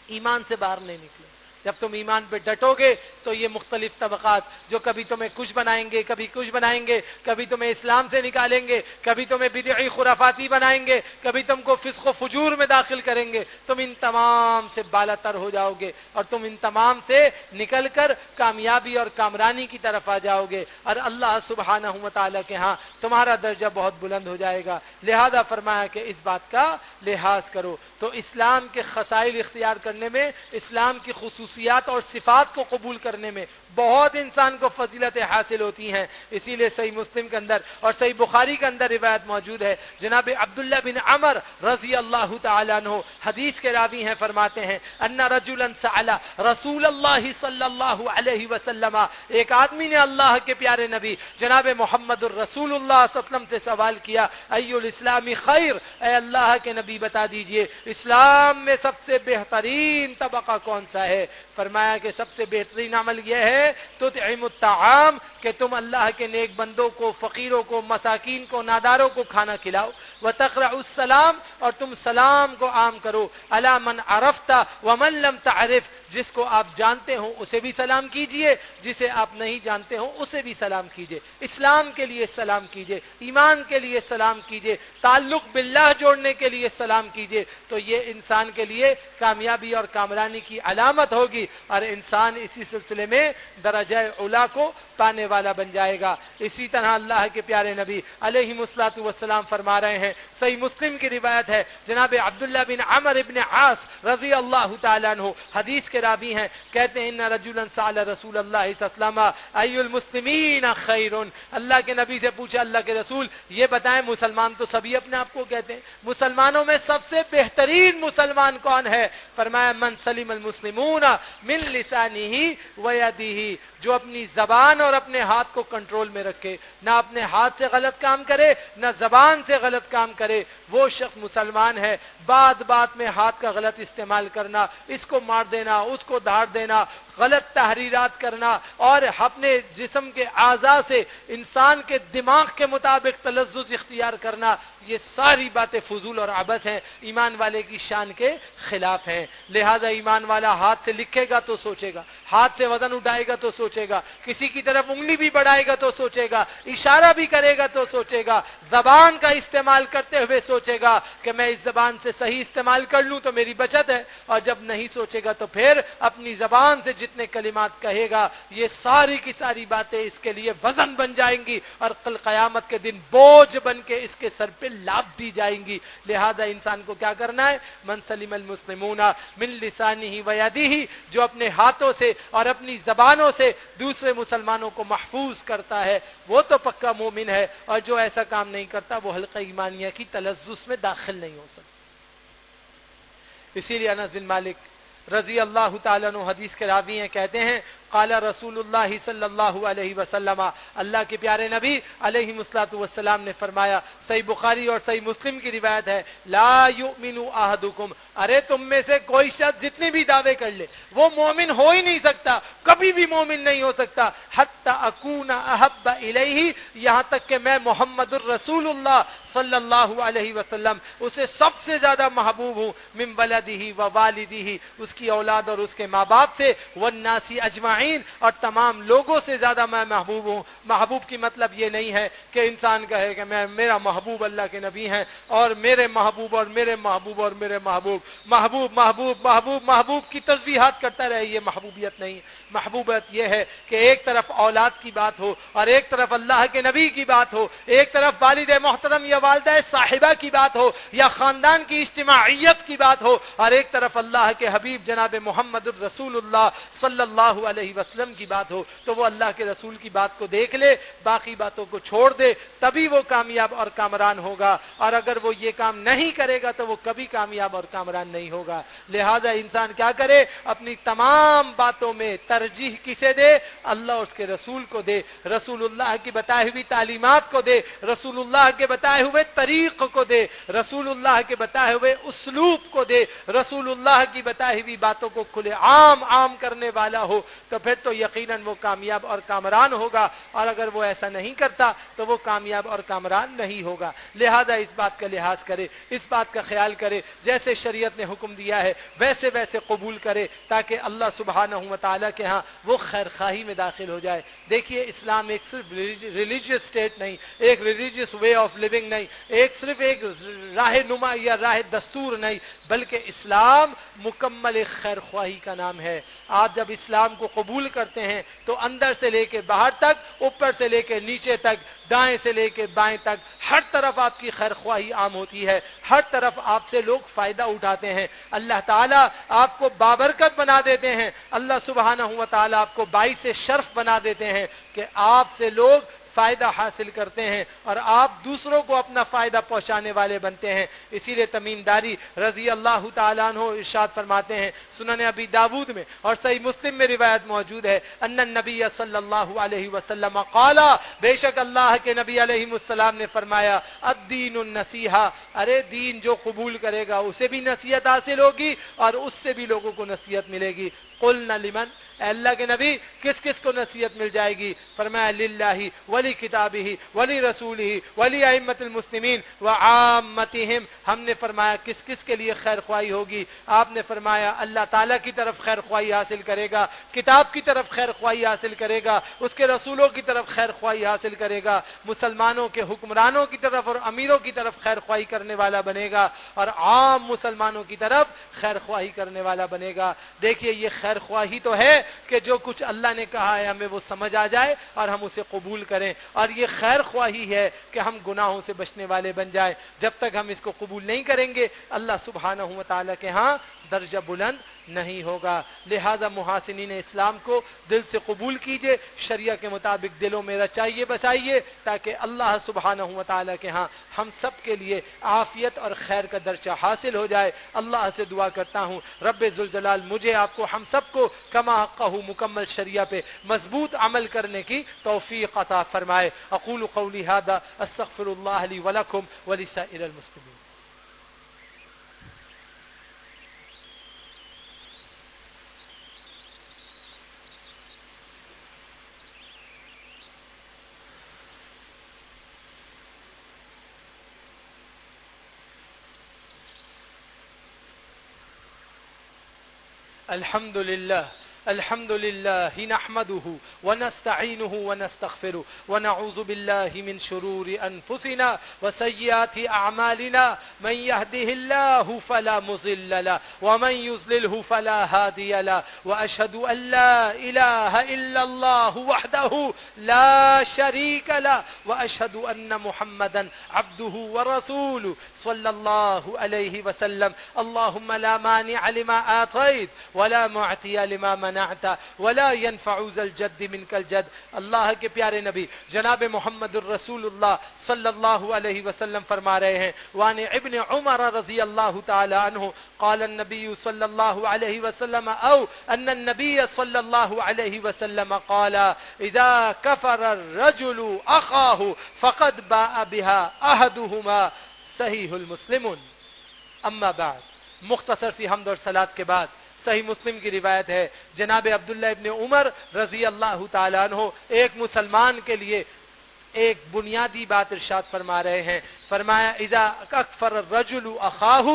ایمان سے باہر نہیں نکلے۔ جب تم ایمان پہ ڈٹو گے تو یہ مختلف طبقات جو کبھی تمہیں کچھ بنائیں گے، کبھی کچھ بنائیں گے، کبھی تمہیں اسلام سے نکالیں گے، کبھی تمہیں بدعی خرافاتی بنائیں گے، کبھی تم کو فسق و فجور میں داخل کریں گے، تم ان تمام سے بالا تر ہو جاؤ گے اور تم ان تمام سے نکل کر کامیابی اور کامرانی کی طرف آ جاؤ گے، اور اللہ سبحانہ و تعالیٰ کے ہاں تمہارا درجہ بہت بلند ہو جائے گا۔ لہذا فرمایا کہ اس بات کا لحاظ کرو۔ تو اسلام کے خصائل اختیار کرنے میں، اسلام کی خصوصیات اور صفات کو قبول کرنے میں بہت انسان کو فضیلتیں حاصل ہوتی ہیں۔ اسی لیے صحیح مسلم کے اندر اور صحیح بخاری کے اندر روایت موجود ہے، جناب عبداللہ بن عمر رضی اللہ تعالیٰ عنہ حدیث کے راوی ہیں، فرماتے ہیں ان رجلا سأل رسول اللہ صلی اللہ علیہ وسلم، ایک آدمی نے اللہ کے پیارے نبی جناب محمد الرسول اللہ صلی اللہ علیہ وسلم سے سوال کیا ای الاسلام خیر، اے اللہ کے نبی بتا دیجئے اسلام میں سب سے بہترین طبقہ کون سا ہے؟ فرمایا کہ سب سے بہترین عمل یہ ہے تطعم الطعام، کہ تم اللہ کے نیک بندوں کو، فقیروں کو، مساکین کو، ناداروں کو کھانا کھلاؤ، وتقرأ السلام، اور تم سلام کو عام کرو، علی من عرفت ومن لم تعرف، جس کو آپ جانتے ہوں اسے بھی سلام کیجئے، جسے آپ نہیں جانتے ہوں اسے بھی سلام کیجئے، اسلام کے لیے سلام کیجئے، ایمان کے لیے سلام کیجئے، تعلق باللہ جوڑنے کے لیے سلام کیجئے، تو یہ انسان کے لیے کامیابی اور کامرانی کی علامت ہوگی، اور انسان اسی سلسلے میں درجہ اولا کو پانے والا بن جائے گا۔ اسی طرح اللہ کے پیارے نبی علیہ الصلوۃ والسلام فرما رہے ہیں، صحیح مسلم کی روایت ہے، جناب عبداللہ بن عمر ابن عاص رضی اللہ تعالیٰ عنہ حدیث کے راوی ہیں، کہتے ہیں ان رجلا سأل رسول اللہ صلی اللہ علیہ وسلم ای المسلمین خیر، اللہ کے نبی سے پوچھا اللہ کے رسول یہ بتائیں مسلمان تو سبھی اپنے آپ کو کہتے ہیں، مسلمانوں میں سب سے بہترین مسلمان کون ہے؟ فرمایا من سلم المسلمون من لسانہ ویدہ، جو اپنی زبان اور اپنے ہاتھ کو کنٹرول میں رکھے، نہ اپنے ہاتھ سے غلط کام کرے نہ زبان سے غلط کام کرے، وہ شخص مسلمان ہے۔ بات بات میں ہاتھ کا غلط استعمال کرنا، اس کو مار دینا، اس کو دھاڑ دینا، غلط تحریرات کرنا، اور اپنے جسم کے اعضاء سے انسان کے دماغ کے مطابق تلذذ اختیار کرنا، یہ ساری باتیں فضول اور عبث ہیں، ایمان والے کی شان کے خلاف ہیں۔ لہذا ایمان والا ہاتھ سے لکھے گا تو سوچے گا، ہاتھ سے وزن اٹھائے گا تو سوچے گا, کسی کی طرف انگلی بھی بڑھائے گا تو سوچے گا, اشارہ بھی کرے گا تو سوچے گا, زبان کا استعمال کرتے ہوئے سوچے گا کہ میں اس زبان سے صحیح استعمال کر لوں تو میری بچت ہے, اور جب نہیں سوچے گا تو پھر اپنی زبان سے جتنے کلمات کہے گا یہ ساری کی ساری باتیں اس کے لیے وزن بن جائیں گی اور کل قیامت کے دن بوجھ بن کے اس کے سر پہ لاد دی جائیں گی. لہذا انسان کو کیا کرنا ہے؟ من سلم المسلمون من لسانه و یده, جو اپنے ہاتھوں سے اور اپنی زبانوں سے دوسرے مسلمانوں کو محفوظ کرتا ہے وہ تو پکا مومن ہے, اور جو ایسا کام نہیں کرتا وہ حلقہ ایمانیہ کی تلزز میں داخل نہیں ہو سکتا. اسی لیے انس بن مالک رضی اللہ تعالیٰ عنہ حدیث کے راوی ہیں, کہتے ہیں قال رسول اللہ صلی اللہ علیہ وسلم, اللہ کے پیارے نبی علیہ الصلوۃ والسلام نے فرمایا, صحیح بخاری اور صحیح مسلم کی روایت ہے, لا یؤمن احدکم, ارے تم میں سے کوئی شخص جتنے بھی دعوے کر لے وہ مومن ہو ہی نہیں سکتا, کبھی بھی مومن نہیں ہو سکتا, حتی اکون احب الیہ, یہاں تک کہ میں محمد الرسول اللہ صلی اللہ علیہ وسلم اسے سب سے زیادہ محبوب ہوں, من ولدہ و والدہ, اس کی اولاد اور اس کے ماں باپ سے, والناس اجمعین, اور تمام لوگوں سے زیادہ میں محبوب ہوں. محبوب کی مطلب یہ نہیں ہے کہ انسان کہے کہ میرا محبوب اللہ کے نبی ہیں اور میرے محبوب اور میرے محبوب اور میرے محبوب, محبوب محبوب محبوب محبوب کی تسبیحات کرتا رہے, یہ محبوبیت نہیں. محبوبیت یہ ہے کہ ایک طرف اولاد کی بات ہو اور ایک طرف اللہ کے نبی کی بات ہو, ایک طرف والد محترم یا والدہ صاحبہ کی بات ہو یا خاندان کی اجتماعیت کی بات ہو, اور ایک طرف اللہ کے حبیب جناب محمد الرسول اللہ صلی اللہ علیہ وسلم کی بات ہو, تو وہ اللہ کے رسول کی بات کو دیکھ لے, باقی باتوں کو چھوڑ دے, تبھی وہ کامیاب اور کامران ہوگا, اور اگر وہ یہ کام نہیں کرے گا تو وہ کبھی کامیاب اور کامران نہیں ہوگا. لہذا انسان کیا کرے؟ اپنی تمام باتوں میں ترجیح کسے دے؟ اللہ اور اس کے رسول کو دے, رسول اللہ کی بتائی ہوئی تعلیمات کو دے, رسول اللہ کے بتائے ہوئے طریق کو دے, رسول اللہ کے بتائے ہوئے اسلوب کو دے, رسول اللہ کی بتائی ہوئی باتوں کو کھلے عام کرنے والا ہو, تو پھر تو یقیناً وہ کامیاب اور کامران ہوگا, اور اگر وہ ایسا نہیں کرتا تو وہ کامیاب اور کامران نہیں ہوگا. لہذا اس بات کا لحاظ کرے, اس بات کا خیال کرے, جیسے شریعت نے حکم دیا ہے ویسے ویسے قبول کرے, تاکہ اللہ سبحانہ و تعالیٰ کے ہاں وہ خیر خواہی میں داخل ہو جائے. دیکھیے اسلام ایک صرف ریلیجیس اسٹیٹ نہیں, ایک ریلیجیس وے آف لیونگ نہیں, صرف ایک راہ نما یا راہ دستور نہیں, بلکہ اسلام مکمل ایک خیر خواہی کا نام ہے. آپ جب اسلام کو قبول کرتے ہیں تو اندر سے لے کے باہر تک, اوپر سے لے کے نیچے تک, دائیں سے لے کے بائیں تک, ہر طرف آپ کی خیر خواہی عام ہوتی ہے, ہر طرف آپ سے لوگ فائدہ اٹھاتے ہیں. اللہ تعالیٰ آپ کو بابرکت بنا دیتے ہیں, اللہ سبحانہ و تعالیٰ آپ کو باعث شرف بنا دیتے ہیں کہ آپ سے لوگ فائدہ حاصل کرتے ہیں اور آپ دوسروں کو اپنا فائدہ پہنچانے والے بنتے ہیں. اسی لیے تمیم داری رضی اللہ تعالیٰ عنہ ارشاد فرماتے ہیں, سنن ابی داود میں اور صحیح مسلم میں روایت موجود ہے, ان النبی صلی اللہ علیہ وسلم قال, بے شک اللہ کے نبی علیہ السلام نے فرمایا, الدین النصیحہ, ارے دین جو قبول کرے گا اسے بھی نصیحت حاصل ہوگی اور اس سے بھی لوگوں کو نصیحت ملے گی. قلنا لمن, اے اللہ کے نبی کس کس کو نصیحت مل جائے گی؟ فرمایا للہ ولی کتابہ ولی رسولہ ولی ائمۃ المسلمین وعامتہم. ہم نے فرمایا کس کس کے لیے خیر خواہی ہوگی؟ آپ نے فرمایا اللہ تعالیٰ کی طرف خیر خواہی حاصل کرے گا, کتاب کی طرف خیر خواہی حاصل کرے گا, اس کے رسولوں کی طرف خیر خواہی حاصل کرے گا, مسلمانوں کے حکمرانوں کی طرف اور امیروں کی طرف خیر خواہی کرنے والا بنے گا, اور عام مسلمانوں کی طرف خیر خواہی کرنے والا بنے گا. دیکھیے یہ خیر خواہی تو ہے کہ جو کچھ اللہ نے کہا ہے ہمیں وہ سمجھ آ جائے اور ہم اسے قبول کریں, اور یہ خیر خواہی ہے کہ ہم گناہوں سے بچنے والے بن جائیں. جب تک ہم اس کو قبول نہیں کریں گے اللہ سبحانہ و تعالیٰ کے ہاں درجہ بلند نہیں ہوگا. لہذا محاسنین اسلام کو دل سے قبول کیجئے, شریعہ کے مطابق دلوں میں رچائیے بسائیے, تاکہ اللہ سبحانہ و تعالیٰ کے ہاں ہم سب کے لیے عافیت اور خیر کا درجہ حاصل ہو جائے. اللہ سے دعا کرتا ہوں رب ذوالجلال مجھے, آپ کو, ہم سب کو کما حقہ مکمل شریعہ پہ مضبوط عمل کرنے کی توفیق عطا فرمائے. اقول قولی ھذا استغفر اللہ لی ولکم ولسائر المسلمین. الحمد لله الحمد لله نحمده ونستعينه ونستغفره ونعوذ بالله من شرور أنفسنا وسيئات أعمالنا من يهده الله فلا مضل له ومن يضلله فلا هادي له وأشهد أن لا إله إلا الله وحده لا شريك له وأشهد أن محمدا عبده ورسوله صلى الله عليه وسلم. اللهم لا مانع لما آتيت ولا معطي لما منعت ولا ينفع ذا الجد منك الجد. اللہ کے پیارے نبی جناب محمد الرسول اللہ صلی اللہ علیہ وسلم فرما رہے ہیں وعن ابن عمر رضی اللہ تعالی عنہ قال النبي صلى الله عليه وسلم او ان النبي صلى الله عليه وسلم قال اذا كفر الرجل اخاه فقد باء بها احدهما صحیح المسلم. اما بعد، مختصر سی حمد اور صلوات کے بعد صحیح مسلم کی روایت ہے جناب عبداللہ ابن عمر رضی اللہ تعالی عنہ ایک مسلمان کے لیے ایک بنیادی بات ارشاد فرما رہے ہیں. فرمایا اذا اکفر الرجل اخاہ،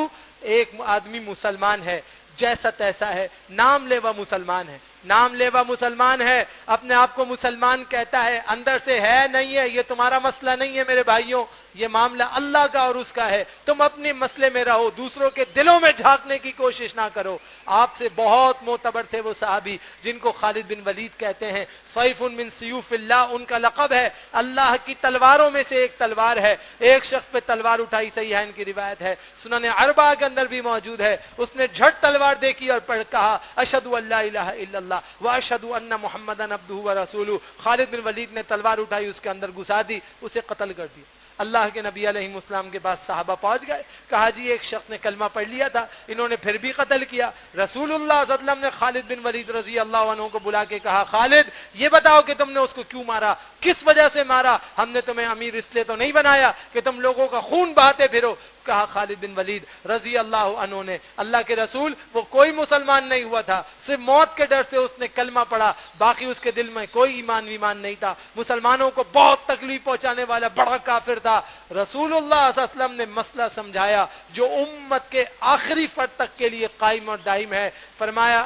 ایک آدمی مسلمان ہے جیسا تیسا ہے، نام لیوا مسلمان ہے، نام لیوا مسلمان ہے، اپنے آپ کو مسلمان کہتا ہے، اندر سے ہے نہیں ہے، یہ تمہارا مسئلہ نہیں ہے میرے بھائیوں، یہ معاملہ اللہ کا اور اس کا ہے. تم اپنے مسئلے میں رہو، دوسروں کے دلوں میں جھانکنے کی کوشش نہ کرو. آپ سے بہت معتبر تھے وہ صحابی جن کو خالد بن ولید کہتے ہیں، سیف من سیوف اللہ ان کا لقب ہے، اللہ کی تلواروں میں سے ایک تلوار ہے. ایک شخص پہ تلوار اٹھائی، صحیحین کی روایت ہے، سنن اربعہ کے اندر بھی موجود ہے. اس نے جھٹ تلوار دیکھی اور پڑھ کہا اشہد ان لا الہ الا اللہ واشہد ان محمدا عبدہ ورسولہ. خالد بن ولید نے تلوار اٹھائی، اس کے اندر گھسا دی، اسے قتل کر دیا. اللہ کے نبی علیہ السلام کے پاس صحابہ پہنچ گئے، کہا جی ایک شخص نے کلمہ پڑھ لیا تھا، انہوں نے پھر بھی قتل کیا. رسول اللہ صلی اللہ علیہ وسلم نے خالد بن ولید رضی اللہ عنہ کو بلا کے کہا خالد یہ بتاؤ کہ تم نے اس کو کیوں مارا، کس وجہ سے مارا؟ ہم نے تمہیں امیر اس لیے تو نہیں بنایا کہ تم لوگوں کا خون بہاتے پھرو. کہا خالد بن ولید رضی اللہ عنہ نے اللہ کے رسول وہ کوئی مسلمان نہیں ہوا تھا، صرف موت کے ڈر سے اس نے کلمہ پڑھا، باقی اس کے دل میں کوئی ایمان نہیں تھا، مسلمانوں کو بہت تکلیف پہنچانے والا بڑا کافر تھا. رسول اللہ صلی اللہ علیہ وسلم نے مسئلہ سمجھایا جو امت کے آخری فرد تک کے لیے قائم اور دائم ہے. فرمایا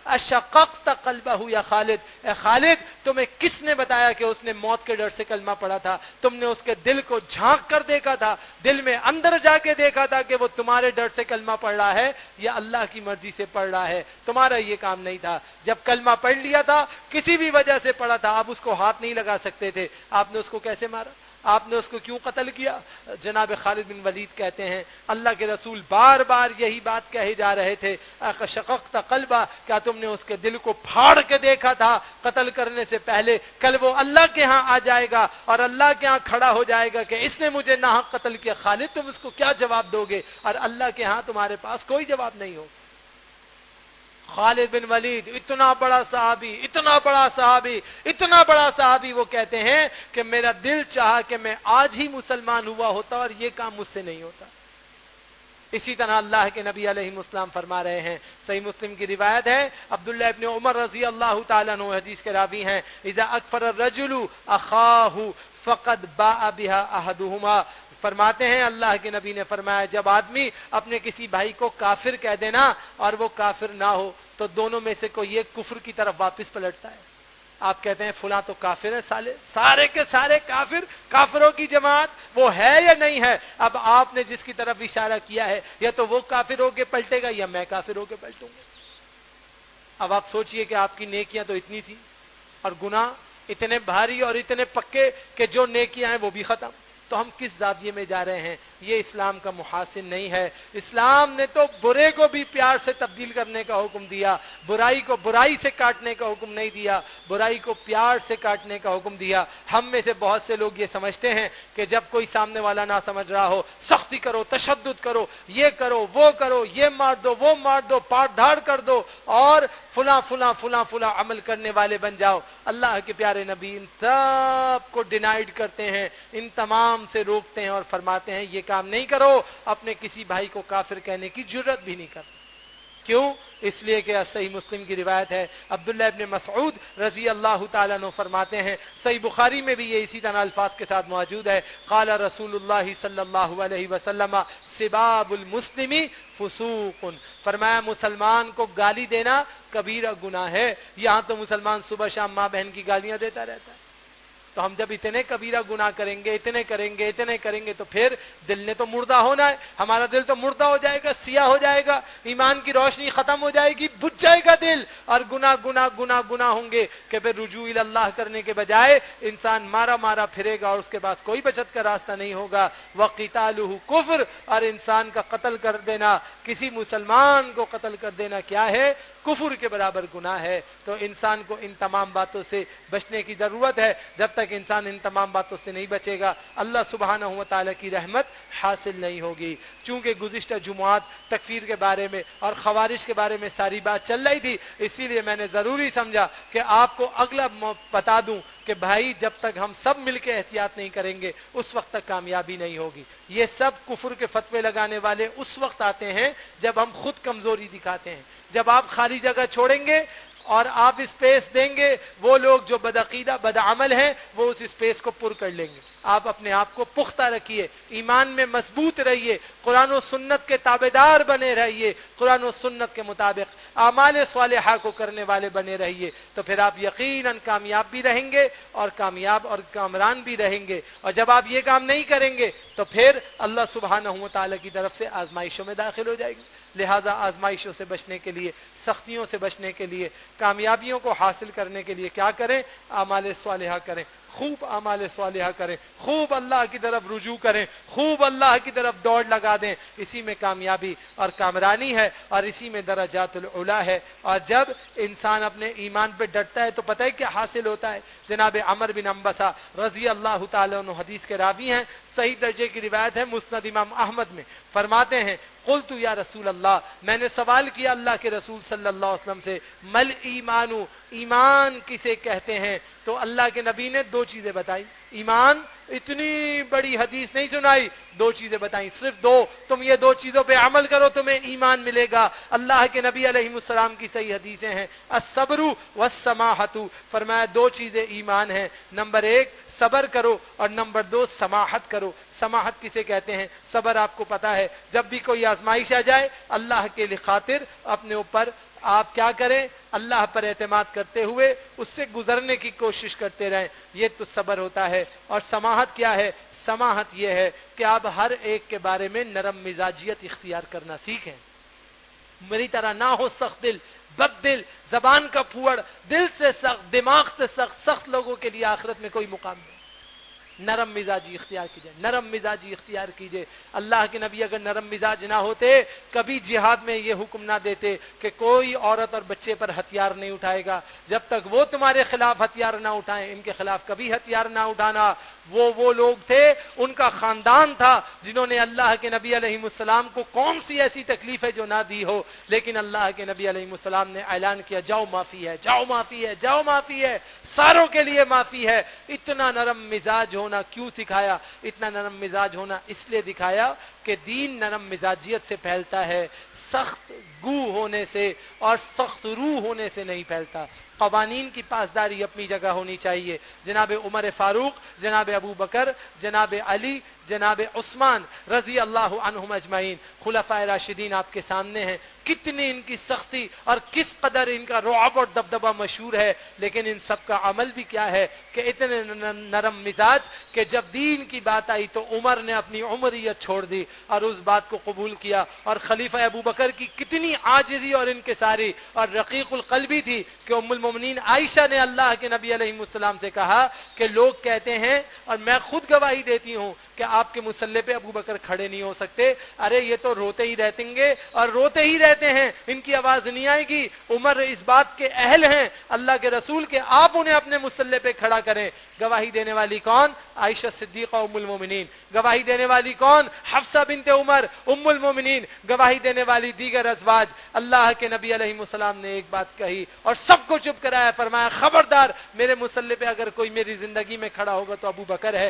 اشققت قلبہ یا خالد، اے خالد تمہیں کس نے بتایا کہ اس نے موت کے ڈر سے کلمہ پڑھا تھا؟ تم نے اس کے دل کو جھانک کر دیکھا تھا، دل میں اندر جا کے دیکھا تھا کہ وہ تمہارے ڈر سے کلمہ پڑھ رہا ہے یا اللہ کی مرضی سے پڑھ رہا ہے؟ تمہارا یہ کام نہیں تھا. جب کلمہ پڑھ لیا تھا کسی بھی وجہ سے پڑھا تھا، آپ اس کو ہاتھ نہیں لگا سکتے تھے، آپ نے اس کو کیسے مارا؟ آپ نے اس کو کیوں قتل کیا؟ جناب خالد بن ولید کہتے ہیں اللہ کے رسول بار بار یہی بات کہے جا رہے تھے شققت قلبہ، کیا تم نے اس کے دل کو پھاڑ کے دیکھا تھا قتل کرنے سے پہلے؟ کل وہ اللہ کے ہاں آ جائے گا اور اللہ کے ہاں کھڑا ہو جائے گا کہ اس نے مجھے ناحق قتل کیا. خالد تم اس کو کیا جواب دو گے؟ اور اللہ کے ہاں تمہارے پاس کوئی جواب نہیں ہوگا. خالد بن ولید اتنا بڑا صحابی، اتنا بڑا صحابی، اتنا بڑا صحابی، وہ کہتے ہیں کہ میرا دل چاہا کہ میں آج ہی مسلمان ہوا ہوتا اور یہ کام مجھ سے نہیں ہوتا. اسی طرح اللہ کے نبی علیہ السلام فرما رہے ہیں، صحیح مسلم کی روایت ہے، عبداللہ ابن عمر رضی اللہ تعالیٰ عنہ حدیث کے راوی ہیں، اذا اکفر الرجل اخاہ فقد باء بها احدهما. فرماتے ہیں اللہ کے نبی نے فرمایا جب آدمی اپنے کسی بھائی کو کافر کہہ دینا اور وہ کافر نہ ہو تو دونوں میں سے کوئی ایک کفر کی طرف واپس پلٹتا ہے. آپ کہتے ہیں فلاں تو کافر ہے، سارے کے سارے کافر، کافروں کی جماعت وہ ہے یا نہیں ہے؟ اب آپ نے جس کی طرف اشارہ کیا ہے یا تو وہ کافر ہو کے پلٹے گا یا میں کافر ہو کے پلٹوں گا. اب آپ سوچئے کہ آپ کی نیکیاں تو اتنی تھی اور گناہ اتنے بھاری اور اتنے پکے کہ جو نیکیاں ہیں وہ بھی ختم. تو ہم کس زاویے میں جا رہے ہیں؟ یہ اسلام کا محاسن نہیں ہے. اسلام نے تو برے کو بھی پیار سے تبدیل کرنے کا حکم دیا، برائی کو برائی سے کاٹنے کا حکم نہیں دیا، برائی کو پیار سے کاٹنے کا حکم دیا. ہم میں سے بہت سے لوگ یہ سمجھتے ہیں کہ جب کوئی سامنے والا نہ سمجھ رہا ہو سختی کرو، تشدد کرو، یہ کرو وہ کرو، یہ مار دو وہ مار دو، پاٹ دھاڑ کر دو اور فلاں فلاں فلاں فلاں عمل کرنے والے بن جاؤ. اللہ کے پیارے نبی ان سب کو ڈینائیڈ کرتے ہیں، ان تمام سے روکتے ہیں اور فرماتے ہیں یہ کام نہیں کرو. اپنے کسی بھائی کو کافر کہنے کی جرت بھی نہیں کرتے. کیوں؟ اس لیے کہ صحیح مسلم کی روایت ہے، عبداللہ ابن مسعود رضی اللہ تعالیٰ عنہ فرماتے ہیں، صحیح بخاری میں بھی یہ اسی طرح الفاظ کے ساتھ موجود ہے، قال رسول اللہ صلی اللہ علیہ وسلم سباب المسلم فسوق، فرمایا مسلمان کو گالی دینا کبیرہ گناہ ہے۔ یہاں تو مسلمان صبح شام ماں بہن کی گالیاں دیتا رہتا ہے، تو ہم جب اتنے کبیرہ گناہ کریں گے، اتنے کریں گے تو پھر دل نے تو مردہ ہونا ہے، ہمارا دل تو مردہ ہو جائے گا، سیاہ ہو جائے گا، ایمان کی روشنی ختم ہو جائے گی، بجھ جائے گا دل، اور گناہ ہوں گے کہ پھر رجوع اللہ کرنے کے بجائے انسان مارا پھرے گا اور اس کے بعد کوئی بچت کا راستہ نہیں ہوگا۔ وَقِتَالُهُ کفر، اور انسان کا قتل کر دینا، کسی مسلمان کو قتل کر دینا کیا ہے؟ کفر کے برابر گناہ ہے۔ تو انسان کو ان تمام باتوں سے بچنے کی ضرورت ہے۔ جب تک انسان ان تمام باتوں سے نہیں بچے گا اللہ سبحانہ و تعالیٰ کی رحمت حاصل نہیں ہوگی۔ چونکہ گزشتہ جمعات تکفیر کے بارے میں اور خوارج کے بارے میں ساری بات چل رہی تھی، اسی لیے میں نے ضروری سمجھا کہ آپ کو اگلا بتا دوں کہ بھائی جب تک ہم سب مل کے احتیاط نہیں کریں گے اس وقت تک کامیابی نہیں ہوگی۔ یہ سب کفر کے فتوے لگانے والے اس وقت آتے ہیں جب ہم خود کمزوری دکھاتے ہیں۔ جب آپ خالی جگہ چھوڑیں گے اور آپ اسپیس دیں گے، وہ لوگ جو بدعقیدہ بدعمل ہیں وہ اس اسپیس کو پر کر لیں گے۔ آپ اپنے آپ کو پختہ رکھیے، ایمان میں مضبوط رہیے، قرآن و سنت کے تابعدار بنے رہیے، قرآن و سنت کے مطابق اعمال صالحہ کو کرنے والے بنے رہیے، تو پھر آپ یقیناً کامیاب بھی رہیں گے اور کامیاب اور کامران بھی رہیں گے۔ اور جب آپ یہ کام نہیں کریں گے تو پھر اللہ سبحانہ و تعالیٰ کی طرف سے آزمائشوں میں داخل ہو جائیں گے۔ لہذا آزمائشوں سے بچنے کے لیے، سختیوں سے بچنے کے لیے، کامیابیوں کو حاصل کرنے کے لیے کیا کریں؟ اعمال صالحہ کریں، خوب اعمال صالحہ کریں، خوب اللہ کی طرف رجوع کریں، خوب اللہ کی طرف دوڑ لگا دیں۔ اسی میں کامیابی اور کامرانی ہے اور اسی میں درجات العلا ہے۔ اور جب انسان اپنے ایمان پہ ڈٹتا ہے تو پتہ ہے کیا حاصل ہوتا ہے؟ جناب عمر بن انبسہ رضی اللہ تعالیٰ عنہ حدیث کے راوی ہیں، صحیح درجے کی روایت ہے مسند امام احمد میں، فرماتے ہیں قلت یا رسول اللہ، میں نے سوال کیا اللہ کے رسول صلی اللہ علیہ وسلم سے، مل ایمان، ایمان کسے کہتے ہیں؟ تو اللہ کے نبی نے دو چیزیں بتائی۔ ایمان اتنی بڑی حدیث نہیں سنائی، دو چیزیں بتائیں، صرف دو، تم یہ دو چیزوں پہ عمل کرو تمہیں ایمان ملے گا۔ اللہ کے نبی علیہ السلام کی صحیح حدیثیں ہیں، الصبر والسماحۃ، فرمایا دو چیزیں ایمان ہیں، نمبر ایک صبر کرو اور نمبر دو سماحت کرو۔ سماحت کسے کہتے ہیں؟ صبر آپ کو پتا ہے، جب بھی کوئی آزمائش آ جائے اللہ کے خاطر اپنے اوپر آپ کیا کریں؟ اللہ پر اعتماد کرتے ہوئے اس سے گزرنے کی کوشش کرتے رہیں، یہ تو صبر ہوتا ہے۔ اور سماحت کیا ہے؟ سماحت یہ ہے کہ آپ ہر ایک کے بارے میں نرم مزاجیت اختیار کرنا سیکھیں۔ میری طرح نہ ہو سخت دل، بد دل، زبان کا پھوڑ، دل سے سخت، دماغ سے سخت۔ سخت لوگوں کے لیے آخرت میں کوئی مقام نہیں۔ نرم مزاجی اختیار کیجئے، نرم مزاجی اختیار کیجئے۔ اللہ کے نبی اگر نرم مزاج نہ ہوتے کبھی جہاد میں یہ حکم نہ دیتے کہ کوئی عورت اور بچے پر ہتھیار نہیں اٹھائے گا جب تک وہ تمہارے خلاف ہتھیار نہ اٹھائیں، ان کے خلاف کبھی ہتھیار نہ اٹھانا۔ وہ لوگ تھے، ان کا خاندان تھا جنہوں نے اللہ کے نبی علیہ السلام کو کون سی ایسی تکلیف ہے جو نہ دی ہو، لیکن اللہ کے نبی علیہ السلام نے اعلان کیا جاؤ معافی ہے، جاؤ معافی ہے، جاؤ معافی ہے، ساروں کے لیے معافی ہے۔ اتنا نرم مزاج ہونا کیوں سکھایا؟ اتنا نرم مزاج ہونا اس لیے دکھایا کہ دین نرم مزاجیت سے پھیلتا ہے، سخت گو ہونے سے اور سخت روح ہونے سے نہیں پھیلتا۔ قوانین کی پاسداری اپنی جگہ ہونی چاہیے۔ جناب عمر فاروق، جناب ابو بکر، جناب علی، جناب عثمان رضی اللہ عنہم اجمعین، خلفائے راشدین آپ کے سامنے ہیں، کتنی ان کی سختی اور کس قدر ان کا رعب اور دبدبہ مشہور ہے، لیکن ان سب کا عمل بھی کیا ہے کہ اتنے نرم مزاج کہ جب دین کی بات آئی تو عمر نے اپنی عمریت چھوڑ دی اور اس بات کو قبول کیا۔ اور خلیفہ ابو بکر کی کتنی عاجزی اور انکساری اور رقیق القلبی تھی کہ ام المومنین عائشہ نے اللہ کے نبی علیہ السلام سے کہا کہ لوگ کہتے ہیں اور میں خود گواہی دیتی ہوں کہ آپ کے مصلی پہ ابو بکر کھڑے نہیں ہو سکتے، ارے یہ تو روتے ہی رہتیں گے اور روتے ہی رہتے ہیں، ان کی آواز نہیں آئے گی۔ عمر اس بات کے اہل ہیں اللہ کے رسول کے، آپ انہیں اپنے مصلی پہ کھڑا کریں۔ گواہی دینے والی کون؟ عائشہ صدیقہ ام المومنین۔ گواہی دینے والی کون؟ حفصہ بنت عمر ام المومنین۔ گواہی دینے والی دیگر ازواج۔ اللہ کے نبی علیہ السلام نے ایک بات کہی اور سب کو چپ کرایا، فرمایا خبردار میرے مصلی پہ اگر کوئی میری زندگی میں کھڑا ہوگا تو ابو بکر ہے۔